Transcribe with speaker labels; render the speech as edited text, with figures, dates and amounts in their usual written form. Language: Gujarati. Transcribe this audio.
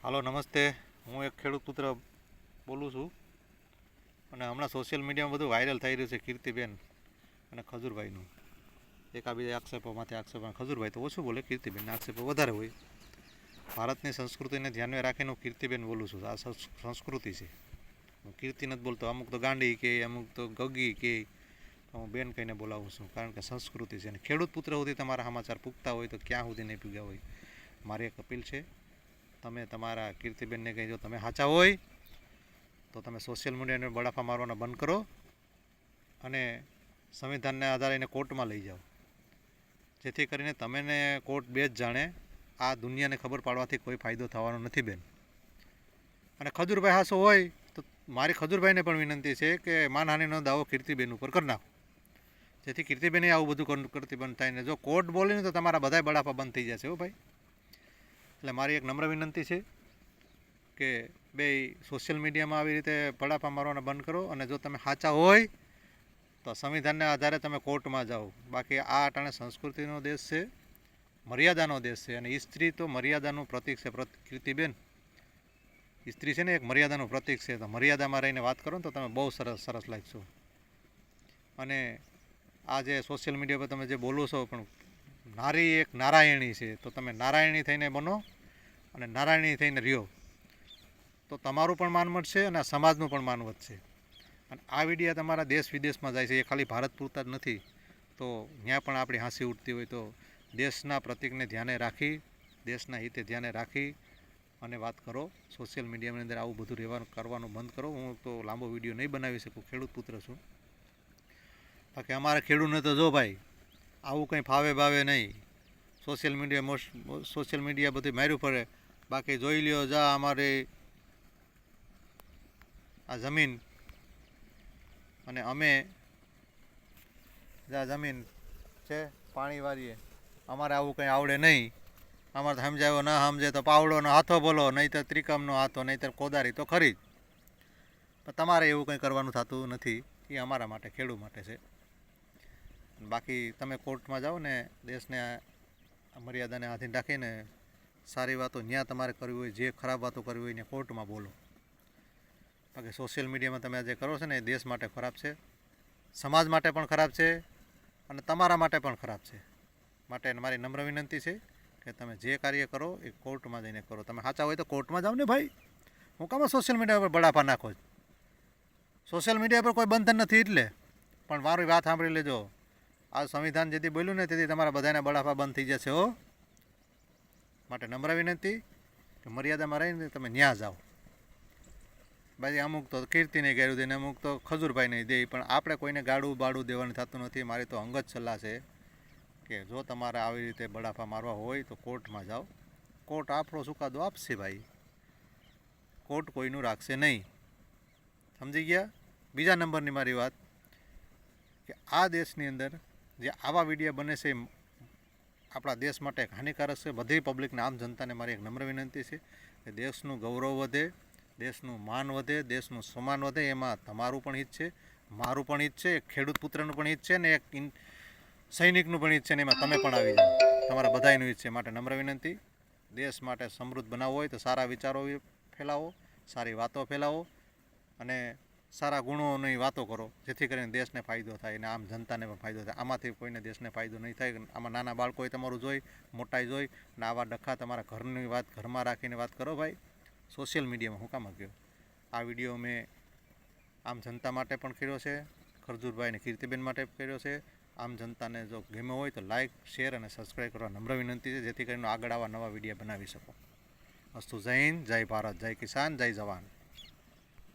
Speaker 1: હાલો નમસ્તે, હું એક ખેડૂત પુત્ર બોલું છું અને હમણાં સોશિયલ મીડિયામાં બધું વાયરલ થઈ રહ્યું છે કીર્તિબેન અને ખજૂરભાઈનું. એકાબીજા આક્ષેપોમાંથી આક્ષેપ, ખજૂરભાઈ તો ઓછું બોલે, કીર્તિબેનના આક્ષેપો વધારે હોય. ભારતની સંસ્કૃતિને ધ્યાનમાં રાખીને હું કીર્તિબેન બોલું છું. આ સંસ્કૃતિ છે, હું કીર્તિ નથી બોલતો. અમુક તો ગાંડી કે, અમુક તો ગગી કે, હું બેન કહીને બોલાવું છું, કારણ કે સંસ્કૃતિ છે. અને ખેડૂત પુત્ર સુધી તમારા સમાચાર પૂગતા હોય તો ક્યાં સુધી નહીં પૂગ્યા હોય. મારી એક અપીલ છે, તમે તમારા કીર્તિબેનને કહી, જો તમે સાચા હોય તો તમે સોશિયલ મીડિયાને બળાફા મારવાના બંધ કરો અને સંવિધાનના આધારે એને કોર્ટમાં લઈ જાઓ, જેથી કરીને તમને કોર્ટ બે જ જાણે. આ દુનિયાને ખબર પાડવાથી કોઈ ફાયદો થવાનો નથી બેન. અને ખજૂરભાઈ હાસો હોય તો મારી ખજૂરભાઈને પણ વિનંતી છે કે માનહાનિનો દાવો કીર્તિબેન ઉપર કરી નાખો, જેથી કીર્તિબેને આવું બધું કરતી બંધ થાય ને. જો કોર્ટ બોલે ને તો તમારા બધા બળાફા બંધ થઈ જશે હો ભાઈ. એટલે મારી એક નમ્ર વિનંતી છે કે બે સોશિયલ મીડિયામાં આવી રીતે બળાફા મારવાના બંધ કરો. અને જો તમે સાચા હોય તો સંવિધાનના આધારે તમે કોર્ટમાં જાઓ. બાકી આ અટાણે સંસ્કૃતિનો દેશ છે, મર્યાદાનો દેશ છે, અને સ્ત્રી તો મર્યાદાનું પ્રતીક છે. કીર્તિબેન, સ્ત્રી છે ને એક મર્યાદાનું પ્રતીક છે, તો મર્યાદામાં રહીને વાત કરો ને તો તમે બહુ સરસ લાગશો. અને આ જે સોશિયલ મીડિયા પર તમે જે બોલો છો, પણ નારી એક નારાયણી છે, તો તમે નારાયણી થઈને બનો અને નારાયણી થઈને રહ્યો, તો તમારું પણ માન મળશે અને સમાજનું પણ માન વધશે. અને આ વિડીયા તમારા દેશ વિદેશમાં જાય છે, એ ખાલી ભારત પૂરતા જ નથી. તો ત્યાં પણ આપણી હાંસી ઉઠતી હોય તો દેશના પ્રતિકને ધ્યાને રાખી, દેશના હિતે ધ્યાને રાખી અને વાત કરો. સોશિયલ મીડિયાની અંદર આવું બધું કરવાનું બંધ કરો. હું તો લાંબો વિડીયો નહીં બનાવી શકું, ખેડૂત પુત્ર છું. બાકી અમારા ખેડૂતને તો જો ભાઈ આવું કંઈ ફાવે બાવે નહીં. સોશિયલ મીડિયા બધું માર્યું પડે. બાકી જોઈ લ્યો, જા અમારી આ જમીન અને અમે જા જમીન છે પાણી વાળીએ, અમારે આવું કંઈ આવડે નહીં. અમારે તો સમજાવ્યો ન સમજે તો પાવડોનો હાથો બોલો, નહીંતર ત્રિકમનો હાથો, નહીંતર કોદારી તો ખરી જ. પણ તમારે એવું કંઈ કરવાનું થતું નથી. એ અમારા માટે, ખેડૂત માટે છે. બાકી તમે કોર્ટમાં જાઓ ને દેશને મર્યાદાને આધીન રાખીને સારી વાતો ત્યાં તમારે કરવી હોય, જે ખરાબ વાતો કરવી હોય ને કોર્ટમાં બોલો. બાકી સોશિયલ મીડિયામાં તમે જે કરો છો ને એ દેશ માટે ખરાબ છે, સમાજ માટે પણ ખરાબ છે અને તમારા માટે પણ ખરાબ છે. માટે મારી નમ્ર વિનંતી છે કે તમે જે કાર્ય કરો એ કોર્ટમાં જઈને કરો. તમે સાચા હોય તો કોર્ટમાં જાઓ ને ભાઈ. હું કામ સોશિયલ મીડિયા પર બળાફા નાખો? સોશિયલ મીડિયા પર કોઈ બંધન નથી એટલે. પણ મારી વાત સાંભળી લેજો, આ સંવિધાન જેથી બોલ્યું ને તેથી તમારા બધાને બળાફા બંધ થઈ જશે હો. માટે નમ્ર વિનંતી કે મર્યાદામાં રહીને તમે ન્યા જાઓ. બાકી અમુક તો કીર્તિને ગાળું દે ને અમુક તો ખજૂરભાઈ નહીં દે, પણ આપણે કોઈને ગાડું બાડું દેવાનું થતું નથી. મારી તો અંગત સલાહ છે કે જો તમારે આવી રીતે બળાફા મારવા હોય તો કોર્ટમાં જાઓ. કોર્ટ આપણો ચુકાદો આપશે ભાઈ, કોર્ટ કોઈનું રાખશે નહીં. સમજી ગયા? બીજા નંબરની મારી વાત કે આ દેશની અંદર જે આવા વિડીયો બને છે આપણા દેશ માટે હાનિકારક છે. બધી પબ્લિકને, આમ જનતાને મારી એક નમ્ર વિનંતી છે કે દેશનું ગૌરવ વધે, દેશનું માન વધે, દેશનું સન્માન વધે. એમાં તમારું પણ હિત છે, મારું પણ હિત છે, એક ખેડૂત પુત્રનું પણ હિત છે ને એક સૈનિકનું પણ હિત છે, ને એમાં તમે પણ આવી જાઓ. તમારા બધાયનું હિત છે. માટે નમ્ર વિનંતી, દેશ માટે સમૃદ્ધ બનાવવો હોય તો સારા વિચારો ફેલાવો, સારી વાતો ફેલાવો અને સારા ગુણોની વાતો કરો, જેથી કરીને દેશને ફાયદો થાય અને આમ જનતાને પણ ફાયદો થાય. આમાંથી કોઈને દેશને ફાયદો નહીં થાય. આમાં નાના બાળકોએ તમારું જોઈ, મોટાઈ જોઈ અને આવા ડખા તમારા ઘરની વાત ઘરમાં રાખીને વાત કરો ભાઈ. સોશિયલ મીડિયામાં હું કામ ગયો? આ વિડીયો મેં આમ જનતા માટે પણ કર્યો છે, ખરજૂરભાઈ અને કીર્તિબેન માટે કર્યો છે. આમ જનતાને જો ગમ્યો હોય તો લાઇક, શેર અને સબસ્ક્રાઈબ કરવા નમ્ર વિનંતી છે, જેથી કરીને આગળ આવા નવા વિડીયો બનાવી શકો. અસ્તુ. જય હિન્દ, જય ભારત, જય કિસાન, જય જવાન.